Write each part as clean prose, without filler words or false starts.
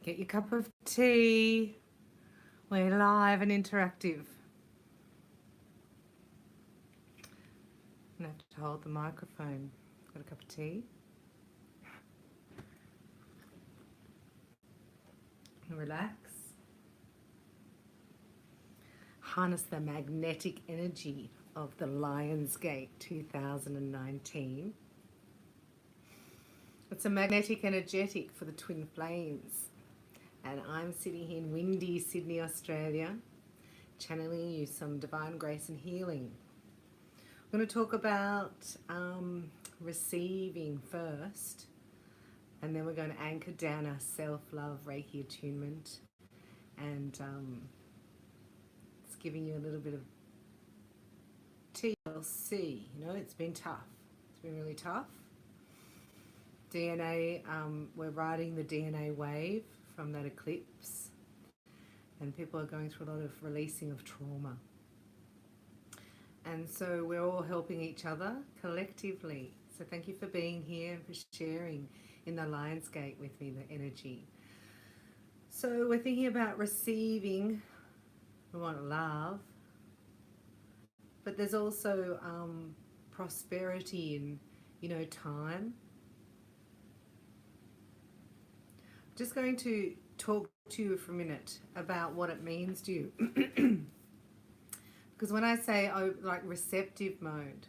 Get your cup of tea. We're live and interactive. I'm going to have to hold the microphone. Got a cup of tea. Relax. Harness the magnetic energy of the Lionsgate 2019. It's a magnetic energetic for the twin flames. And I'm sitting here in windy Sydney, Australia, channeling you some divine grace and healing. I'm going to talk about receiving first, and then we're going to anchor down our self-love Reiki attunement, and it's giving you a little bit of TLC. You know, it's been tough. It's been really tough. DNA, we're riding the DNA wave from that eclipse, and people are going through a lot of releasing of trauma. And so we're all helping each other collectively. So thank you for being here and for sharing in the Lionsgate with me, the energy. So we're thinking about receiving. We want love, but there's also prosperity and, you know, time. Just going to talk to you for a minute about what it means to you. Because when I say like receptive mode,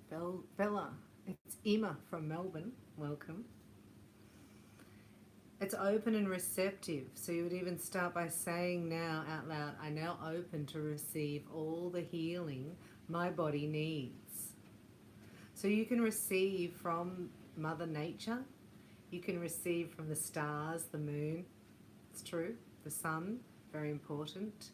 Bella, it's Emma from Melbourne, welcome. It's open and receptive. So you would even start by saying now out loud, I now open to receive all the healing my body needs. So you can receive from Mother Nature. You can receive from the stars, the moon, it's true, the sun, very important.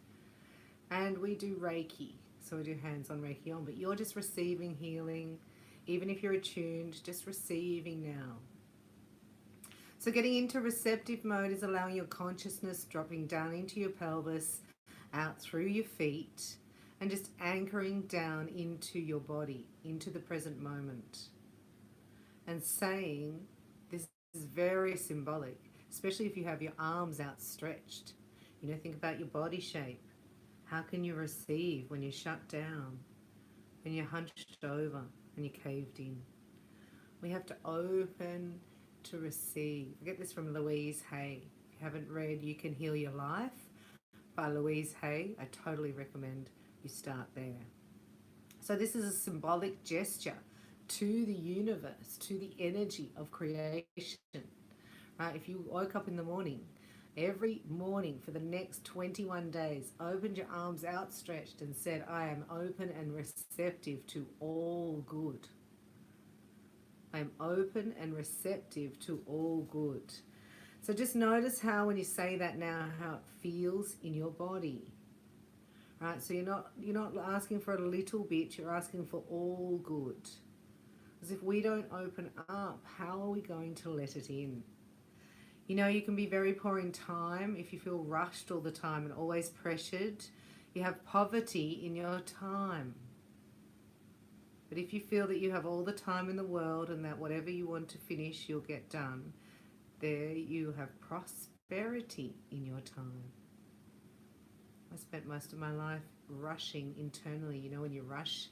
And we do Reiki, so we do hands-on Reiki on, but you're just receiving healing, even if you're attuned, just receiving now. So getting into receptive mode is allowing your consciousness dropping down into your pelvis, out through your feet, and just anchoring down into your body, into the present moment. And saying, this is very symbolic, especially if you have your arms outstretched. You know, think about your body shape. How can you receive when you're shut down, when you're hunched over and you're caved in? We have to open to receive. I get this from Louise Hay. If you haven't read You Can Heal Your Life by Louise Hay, I totally recommend you start there. So this is a symbolic gesture to the universe, to the energy of creation. Right? If you woke up in the morning, every morning for the next 21 days, opened your arms outstretched and said, I am open and receptive to all good. I am open and receptive to all good. So just notice how when you say that now, how it feels in your body. Right? So you're not asking for a little bit, you're asking for all good. Because if we don't open up, how are we going to let it in? You know, you can be very poor in time if you feel rushed all the time and always pressured. You have poverty in your time. But if you feel that you have all the time in the world and that whatever you want to finish, you'll get done, there you have prosperity in your time. I spent most of my life rushing internally. You know, when you rush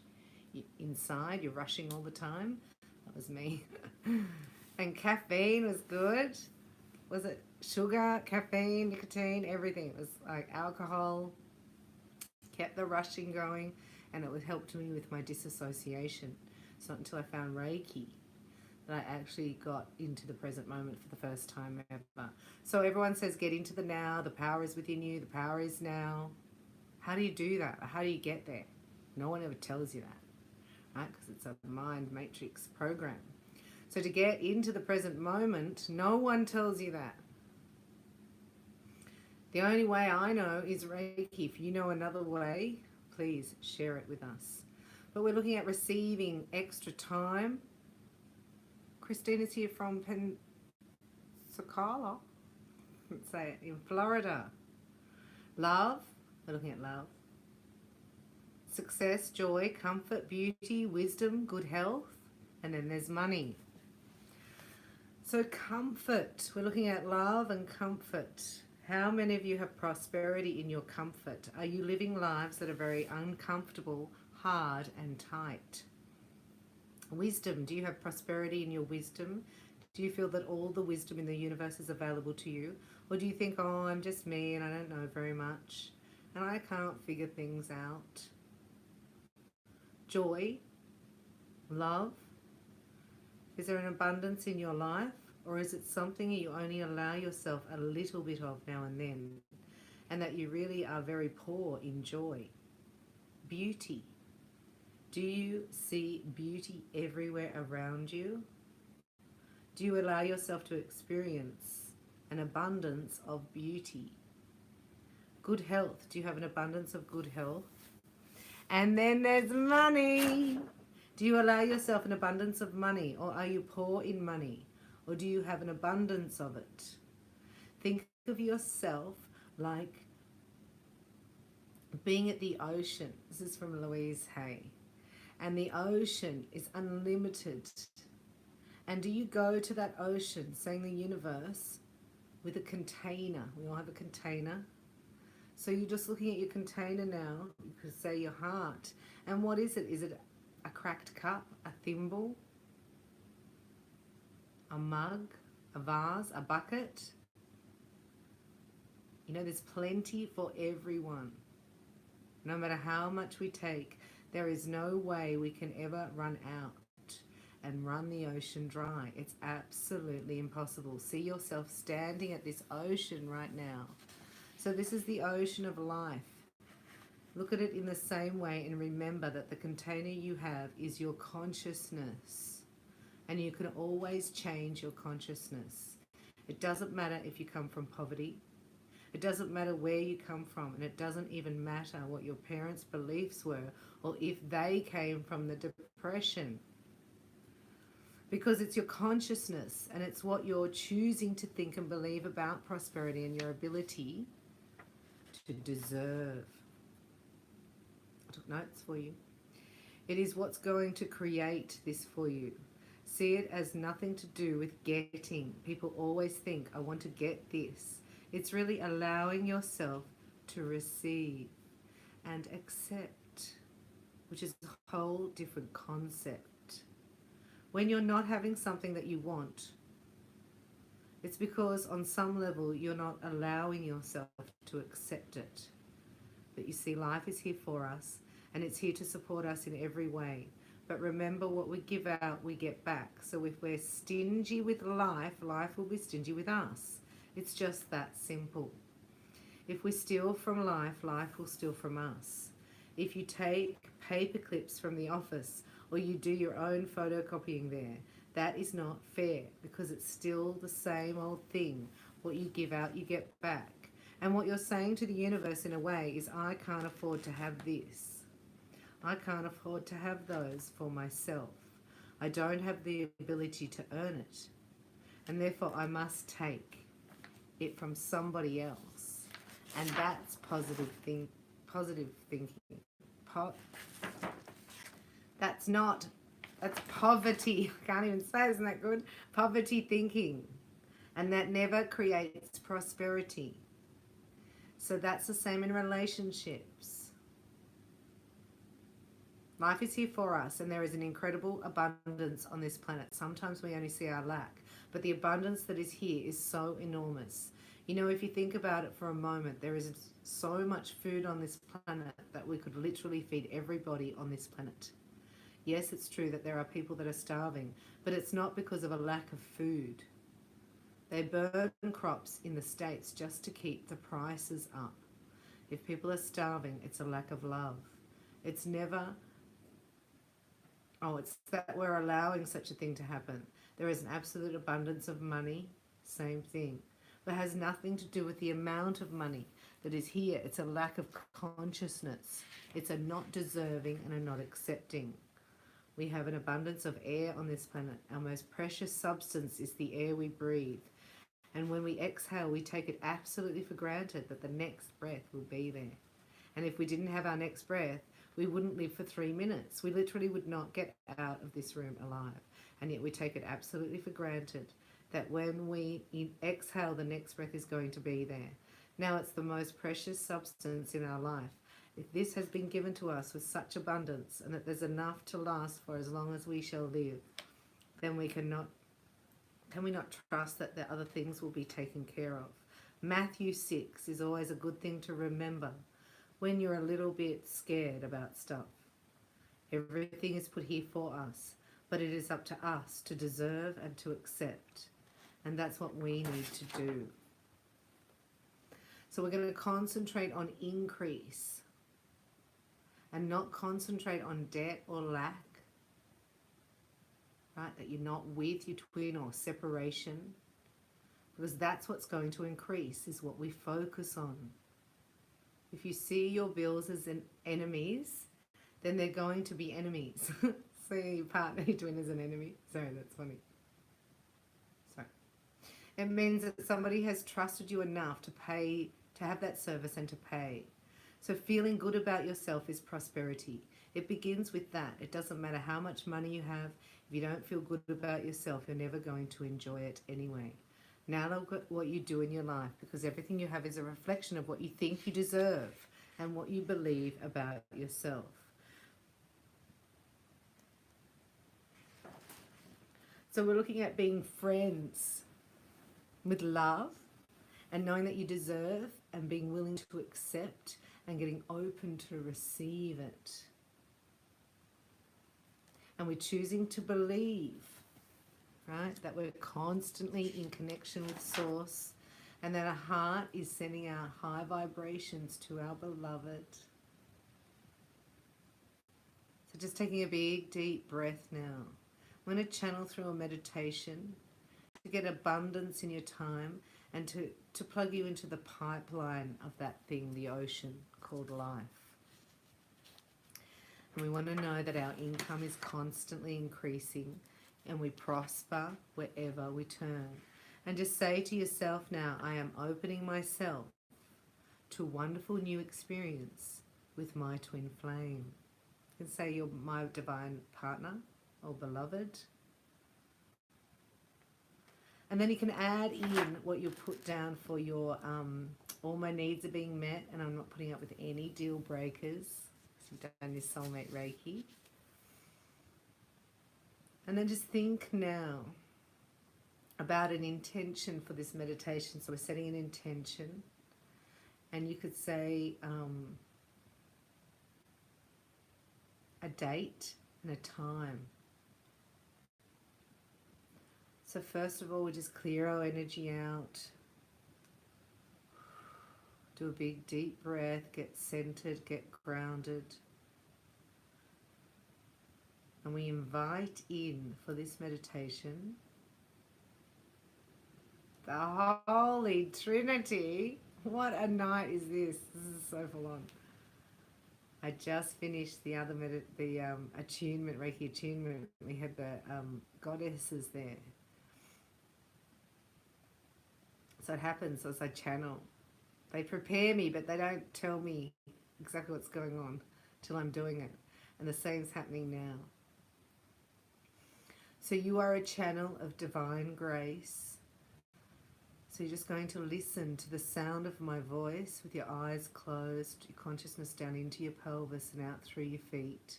inside, you're rushing all the time. That was me. And caffeine was good. Was it sugar, caffeine, nicotine, everything? It was like alcohol, kept the rushing going, and it would help me with my disassociation. It's not until I found Reiki that I actually got into the present moment for the first time ever. So everyone says get into the now, the power is within you, the power is now. How do you do that? How do you get there? No one ever tells you that, right? Because it's a mind matrix program. So to get into the present moment, no one tells you that. The only way I know is Reiki. If you know another way, please share it with us. But we're looking at receiving extra time. Christina's here from Pensacola, let's say it, in Florida. Love, we're looking at love. Success, joy, comfort, beauty, wisdom, good health, and then there's money. So comfort, we're looking at love and comfort. How many of you have prosperity in your comfort? Are you living lives that are very uncomfortable, hard and tight? Wisdom, do you have prosperity in your wisdom? Do you feel that all the wisdom in the universe is available to you? Or do you think, oh, I'm just me and I don't know very much and I can't figure things out? Joy, love, is there an abundance in your life? Or is it something you only allow yourself a little bit of now and then, and that you really are very poor in joy? Beauty. Do you see beauty everywhere around you? Do you allow yourself to experience an abundance of beauty? Good health. Do you have an abundance of good health? And then there's money. Do you allow yourself an abundance of money, or are you poor in money? Or do you have an abundance of it? Think of yourself like being at the ocean. This is from Louise Hay. And the ocean is unlimited. And do you go to that ocean, saying the universe, with a container? We all have a container. So you're just looking at your container now. You could say your heart. And what is it? Is it a cracked cup, a thimble, a mug, a vase, a bucket? You know, there's plenty for everyone. No matter how much we take, there is no way we can ever run out and run the ocean dry. It's absolutely impossible. See yourself standing at this ocean right now. So this is the ocean of life. Look at it in the same way and remember that the container you have is your consciousness. And you can always change your consciousness. It doesn't matter if you come from poverty. It doesn't matter where you come from. And it doesn't even matter what your parents' beliefs were or if they came from the depression. Because it's your consciousness and it's what you're choosing to think and believe about prosperity and your ability to deserve. I took notes for you. It is what's going to create this for you. See it as nothing to do with getting. People always think, I want to get this. It's really allowing yourself to receive and accept, which is a whole different concept. When you're not having something that you want, it's because on some level you're not allowing yourself to accept it. But you see, life is here for us and it's here to support us in every way. But remember, what we give out, we get back. So if we're stingy with life, life will be stingy with us. It's just that simple. If we steal from life, life will steal from us. If you take paper clips from the office or you do your own photocopying there, that is not fair because it's still the same old thing. What you give out, you get back. And what you're saying to the universe in a way is, I can't afford to have this. I can't afford to have those for myself. I don't have the ability to earn it. And therefore I must take it from somebody else. And that's positive thinking. That's poverty. I can't even say, isn't that good? Poverty thinking. And that never creates prosperity. So that's the same in relationships. Life is here for us and there is an incredible abundance on this planet. Sometimes we only see our lack, but the abundance that is here is so enormous. You know, if you think about it for a moment, there is so much food on this planet that we could literally feed everybody on this planet. Yes, it's true that there are people that are starving, but it's not because of a lack of food. They burn crops in the States just to keep the prices up. If people are starving, it's a lack of love. It's never, oh, it's that we're allowing such a thing to happen. There is an absolute abundance of money, same thing. But it has nothing to do with the amount of money that is here. It's a lack of consciousness. It's a not deserving and a not accepting. We have an abundance of air on this planet. Our most precious substance is the air we breathe. And when we exhale, we take it absolutely for granted that the next breath will be there. And if we didn't have our next breath, we wouldn't live for 3 minutes. We literally would not get out of this room alive. And yet we take it absolutely for granted. that when we exhale, the next breath is going to be there. Now it's the most precious substance in our life. If this has been given to us with such abundance and that there's enough to last for as long as we shall live, then can we not trust that the other things will be taken care of? Matthew 6 is always a good thing to remember when you're a little bit scared about stuff. Everything is put here for us, but it is up to us to deserve and to accept. And that's what we need to do. So we're going to concentrate on increase and not concentrate on debt or lack, right? That you're not with your twin or separation, because that's what's going to increase, is what we focus on. If you see your bills as enemies, then they're going to be enemies. So your partner, your twin is an enemy. Sorry, that's funny. Sorry. It means that somebody has trusted you enough to pay, to have that service and to pay. So feeling good about yourself is prosperity. It begins with that. It doesn't matter how much money you have. If you don't feel good about yourself, you're never going to enjoy it anyway. Now look at what you do in your life, because everything you have is a reflection of what you think you deserve and what you believe about yourself. So we're looking at being friends with love and knowing that you deserve and being willing to accept and getting open to receive it. And we're choosing to believe, right, that we're constantly in connection with Source and that our heart is sending out high vibrations to our beloved. So just taking a big, deep breath now. I'm going to channel through a meditation to get abundance in your time and to plug you into the pipeline of that thing, the ocean called life. And we want to know that our income is constantly increasing and we prosper wherever we turn. And just say to yourself now, I am opening myself to a wonderful new experience with my twin flame. You can say you're my divine partner or beloved. And then you can add in what you put down for your, all my needs are being met and I'm not putting up with any deal breakers. So you've done your soulmate Reiki. And then just think now about an intention for this meditation. So we're setting an intention. And you could say a date and a time. So first of all, we just clear our energy out. Do a big deep breath, get centered, get grounded. And we invite in for this meditation the Holy Trinity. What a night is this? This is so full on. I just finished the other attunement, Reiki attunement. We had the goddesses there. So it happens as I channel. They prepare me, but they don't tell me exactly what's going on till I'm doing it. And the same's happening now. So you are a channel of divine grace. So you're just going to listen to the sound of my voice with your eyes closed, your consciousness down into your pelvis and out through your feet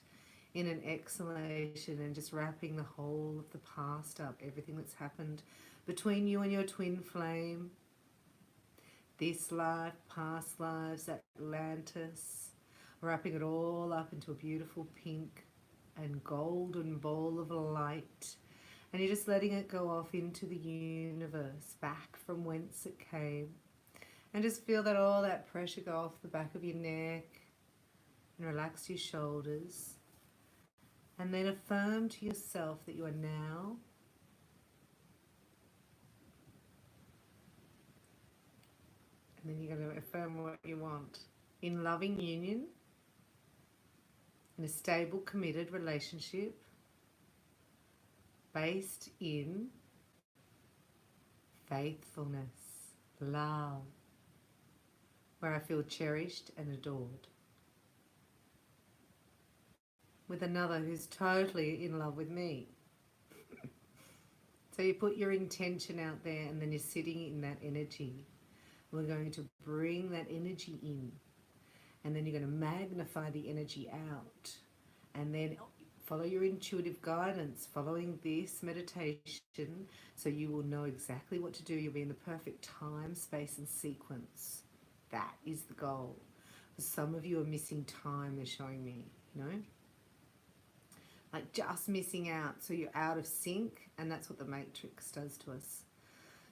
in an exhalation, and just wrapping the whole of the past up, everything that's happened between you and your twin flame, this life, past lives, Atlantis, wrapping it all up into a beautiful pink and golden ball of light. And you're just letting it go off into the universe, back from whence it came. And just feel that all that pressure go off the back of your neck and relax your shoulders. And then affirm to yourself that you are now and then you're going to affirm what you want. In loving union, in a stable, committed relationship, based in faithfulness, love, where I feel cherished and adored. With another who's totally in love with me. So you put your intention out there and then you're sitting in that energy. We're going to bring that energy in, and then you're going to magnify the energy out, and then follow your intuitive guidance following this meditation, so you will know exactly what to do. You'll be in the perfect time, space and sequence. That is the goal. Some of you are missing time, they're showing me, you know, like just missing out. So you're out of sync, and that's what the matrix does to us.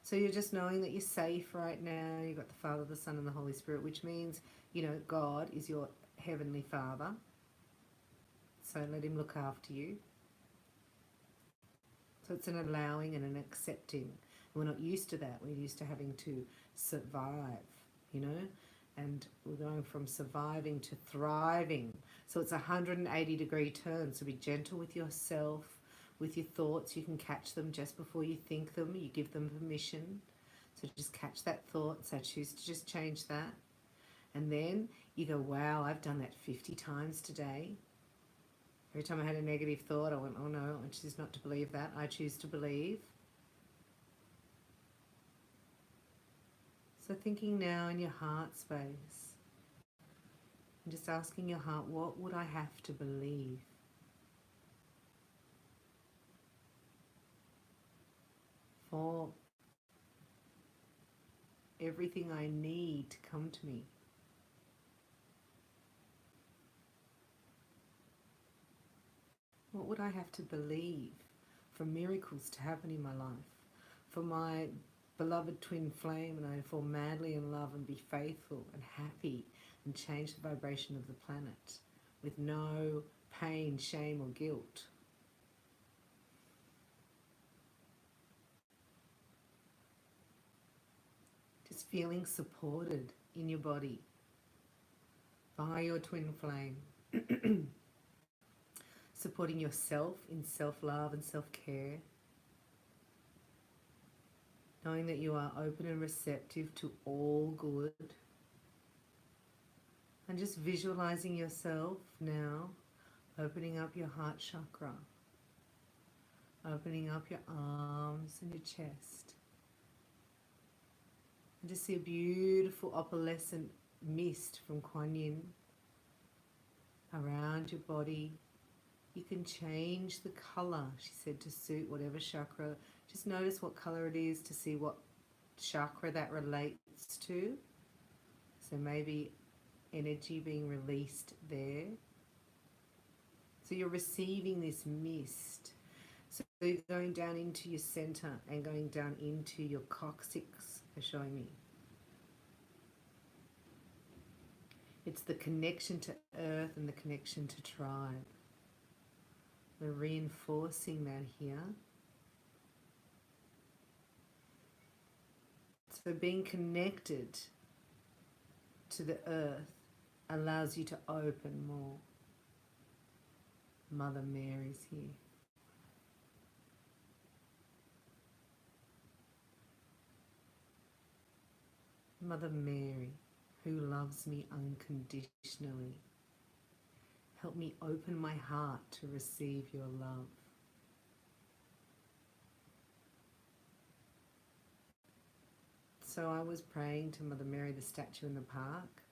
So you're just knowing that you're safe right now. You've got the Father, the Son and the Holy Spirit, which means, you know, God is your Heavenly Father. So let him look after you. So it's an allowing and an accepting. We're not used to that. We're used to having to survive, you know, and we're going from surviving to thriving. So it's a 180-degree turn. So be gentle with yourself, with your thoughts. You can catch them just before you think them. You give them permission. So just catch that thought. So choose to just change that. And then you go, wow, I've done that 50 times today. Every time I had a negative thought, I went, oh no, I choose not to believe that. I choose to believe. So thinking now in your heart space, and just asking your heart, what would I have to believe? For everything I need to come to me. What would I have to believe for miracles to happen in my life? For my beloved twin flame and I fall madly in love and be faithful and happy and change the vibration of the planet with no pain, shame or guilt. Just feeling supported in your body by your twin flame. Supporting yourself in self-love and self-care. Knowing that you are open and receptive to all good. And just visualizing yourself now opening up your heart chakra. Opening up your arms and your chest. And just see a beautiful opalescent mist from Kuan Yin around your body. You can change the colour, she said, to suit whatever chakra. Just notice what colour it is to see what chakra that relates to. So maybe energy being released there. So you're receiving this mist. So you're going down into your centre and going down into your coccyx, they're showing me. It's the connection to earth and the connection to tribe. We're reinforcing that here. So being connected to the earth allows you to open more. Mother Mary's here. Mother Mary, who loves me unconditionally. Help me open my heart to receive your love. So I was praying to Mother Mary, the statue in the park.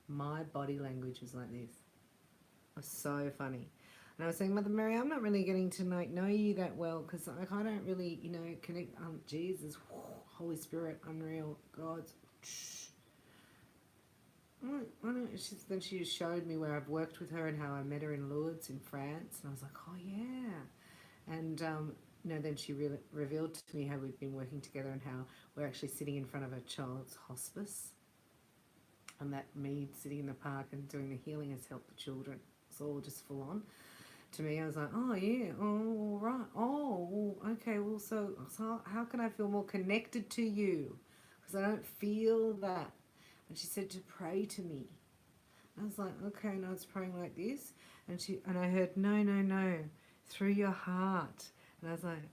My body language was like this. It was so funny. And I was saying, Mother Mary, I'm not really getting to know you that well because I don't really, you know, connect. Jesus, Holy Spirit, unreal, God's. Then she showed me where I've worked with her and how I met her in Lourdes in France, and I was like, oh yeah. And you know, then she revealed to me how we've been working together and how we're actually sitting in front of a child's hospice, and that me sitting in the park and doing the healing has helped the children. It's all just full on. To me, I was like, oh yeah, oh right, oh okay, well so how can I feel more connected to you? Because I don't feel that. And she said to pray to me. I was like, okay, no, it's praying like this. And I heard, no, through your heart. And I was like,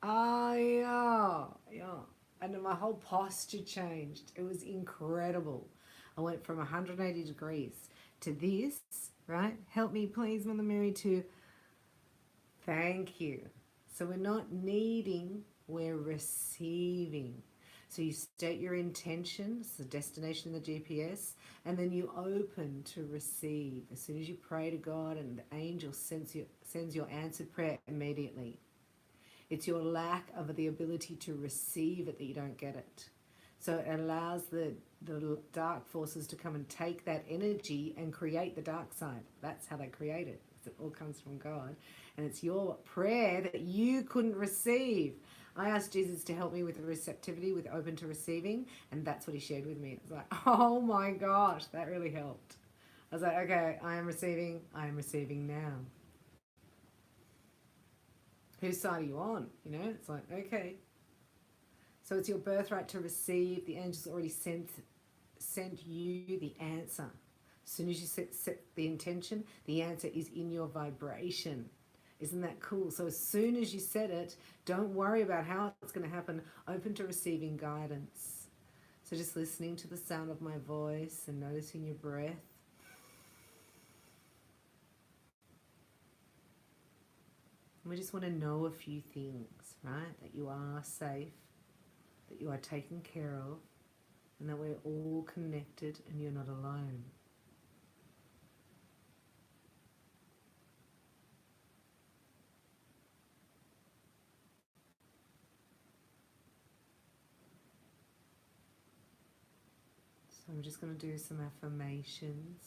oh yeah. And then my whole posture changed. It was incredible. I went from 180 degrees to this, right? Help me please, Mother Mary, to thank you. So we're not needing, we're receiving. So you state your intentions, the destination in the GPS, and then you open to receive. As soon as you pray to God, and the angel sends your answered prayer immediately. It's your lack of the ability to receive it that you don't get it. So it allows the dark forces to come and take that energy and create the dark side. That's how they create it. It all comes from God. And it's your prayer that you couldn't receive. I asked Jesus to help me with receptivity, with open to receiving, and that's what he shared with me. It's like, oh my gosh, that really helped. I was like, okay, I am receiving now. Whose side are you on? You know, it's like, okay. So it's your birthright to receive. The angels already sent you the answer. As soon as you set the intention, the answer is in your vibration. Isn't that cool? So as soon as you set it, don't worry about how it's going to happen. Open to receiving guidance. So just listening to the sound of my voice and noticing your breath. We just want to know a few things, right? That you are safe, that you are taken care of, and that we're all connected and you're not alone. So I'm just going to do some affirmations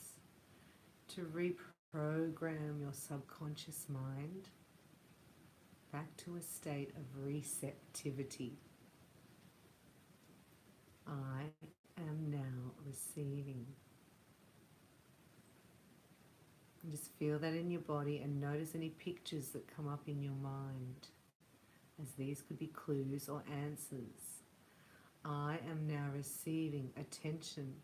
to reprogram your subconscious mind back to a state of receptivity. I am now receiving. And just feel that in your body and notice any pictures that come up in your mind, as these could be clues or answers. I am now receiving attention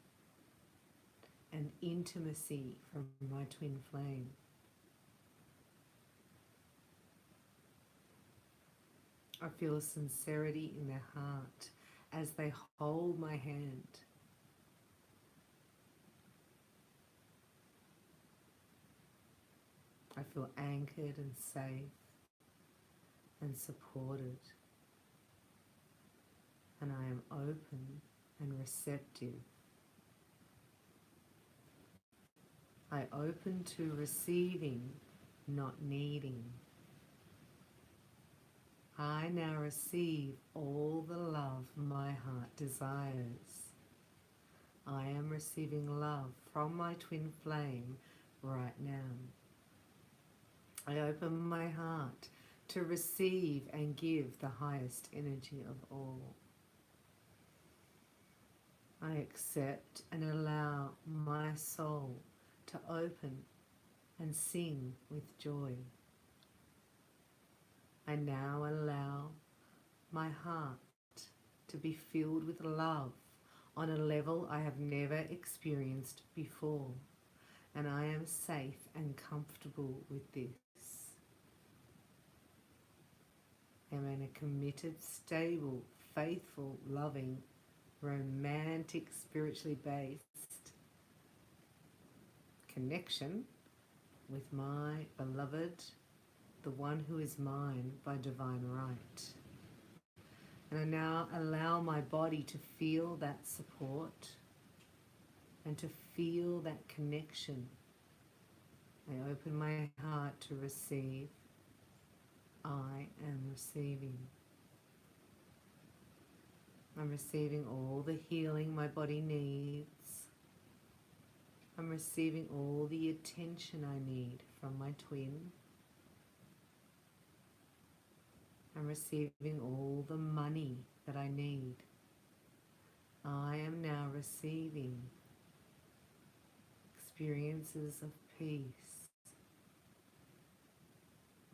and intimacy from my twin flame. I feel a sincerity in their heart as they hold my hand. I feel anchored and safe and supported. And I am open and receptive. I open to receiving, not needing. I now receive all the love my heart desires. I am receiving love from my twin flame right now. I open my heart to receive and give the highest energy of all. I accept and allow my soul to open and sing with joy. I now allow my heart to be filled with love on a level I have never experienced before, and I am safe and comfortable with this. I am in a committed, stable, faithful, loving, romantic, spiritually based connection with my beloved, the one who is mine by divine right. And I now allow my body to feel that support and to feel that connection. I open my heart to receive. I am receiving. I'm receiving all the healing my body needs. I'm receiving all the attention I need from my twin. I'm receiving all the money that I need. I am now receiving experiences of peace.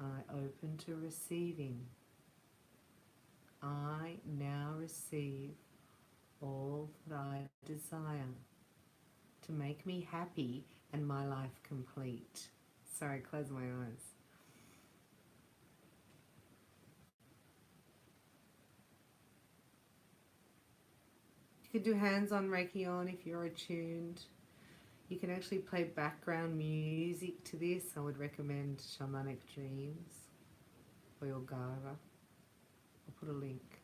I open to receiving. I now receive all that I desire to make me happy and my life complete. Sorry, close my eyes. You can do hands-on Reiki on if you're attuned. You can actually play background music to this. I would recommend Shamanic Dreams for your gara. I'll put a link.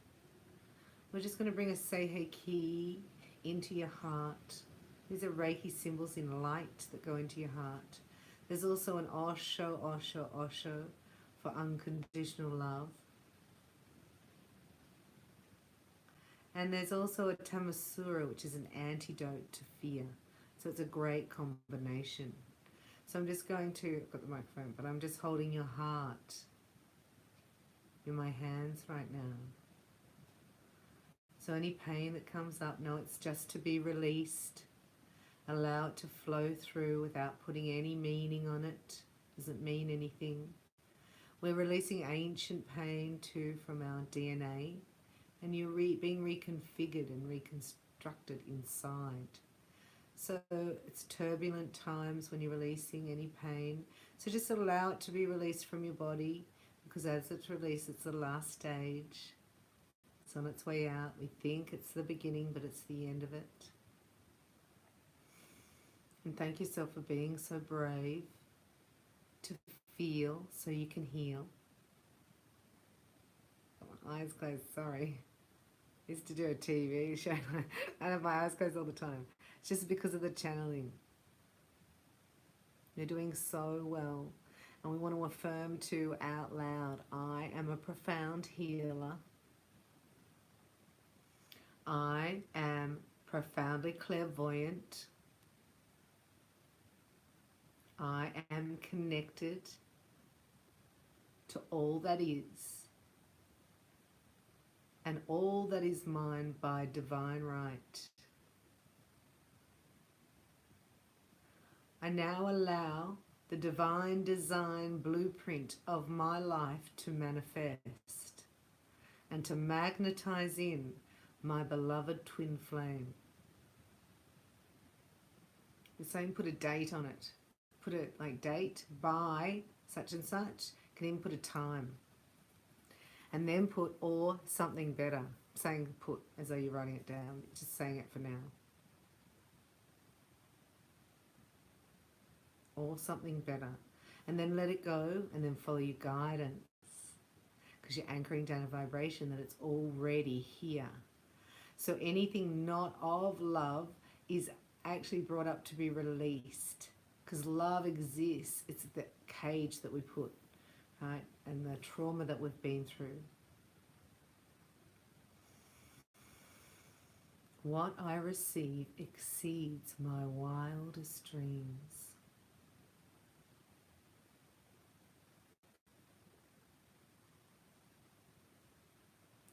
We're just going to bring a Seihei Ki into your heart. These are Reiki symbols in light that go into your heart. There's also an Osho, Osho, Osho for unconditional love. And there's also a Tamasura, which is an antidote to fear. So it's a great combination. So I'm just going to, I've got the microphone, but I'm just holding your heart in my hands right now. So any pain that comes up, no, it's just to be released. Allow it to flow through without putting any meaning on it. Doesn't mean anything. We're releasing ancient pain too from our DNA, and you're being reconfigured and reconstructed inside. So it's turbulent times when you're releasing any pain. So just allow it to be released from your body, because as it's released, it's the last stage. It's on its way out. We think it's the beginning, but it's the end of it. And thank yourself for being so brave to feel so you can heal. Got my eyes closed, sorry. I used to do a TV show. I have my eyes closed all the time. It's just because of the channeling. You're doing so well. And we want to affirm too out loud, I am a profound healer. I am profoundly clairvoyant. I am connected to all that is, and all that is mine by divine right. I now allow the divine design blueprint of my life to manifest and to magnetize in my beloved twin flame. You're saying put a date on it. Put a date by such and such. You can even put a time. And then put or something better. I'm saying put as though you're writing it down. Just saying it for now. Or something better. And then let it go and then follow your guidance. Because you're anchoring down a vibration that it's already here. So anything not of love is actually brought up to be released. Because love exists. It's the cage that we put, right? And the trauma that we've been through. What I receive exceeds my wildest dreams.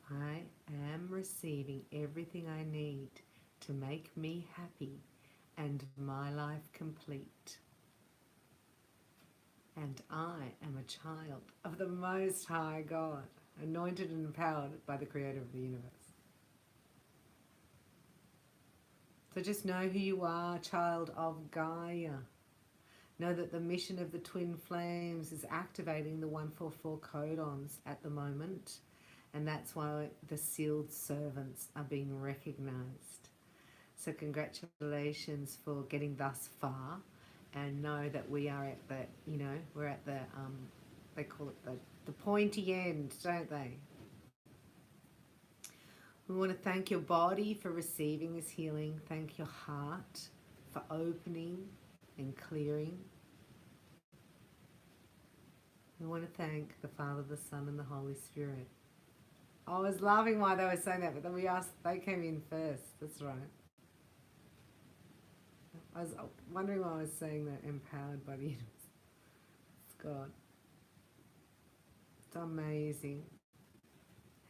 I am receiving everything I need to make me happy and my life complete. And I am a child of the Most High God, anointed and empowered by the Creator of the universe. So just know who you are, child of Gaia. Know that the mission of the twin flames is activating the 144 codons at the moment, and that's why the sealed servants are being recognized. So congratulations for getting thus far. And know that we are at the, we're at the, they call it the pointy end, don't they? We want to thank your body for receiving this healing. Thank your heart for opening and clearing. We want to thank the Father, the Son, and the Holy Spirit. I was laughing while they were saying that, but then they came in first. That's right. I was wondering why I was saying that, empowered by the universe. It's God. It's amazing.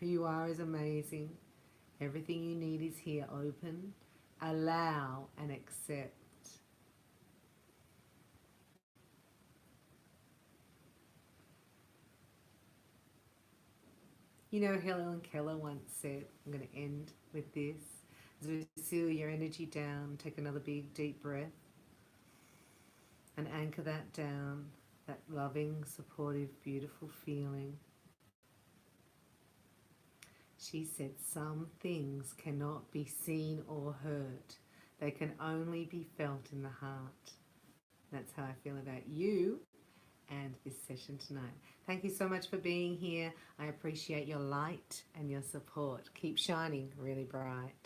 Who you are is amazing. Everything you need is here. Open, allow, and accept. You know, Helen Keller once said, I'm going to end with this. As we seal your energy down, take another big, deep breath and anchor that down, that loving, supportive, beautiful feeling. She said, some things cannot be seen or heard. They can only be felt in the heart. That's how I feel about you and this session tonight. Thank you so much for being here. I appreciate your light and your support. Keep shining really bright.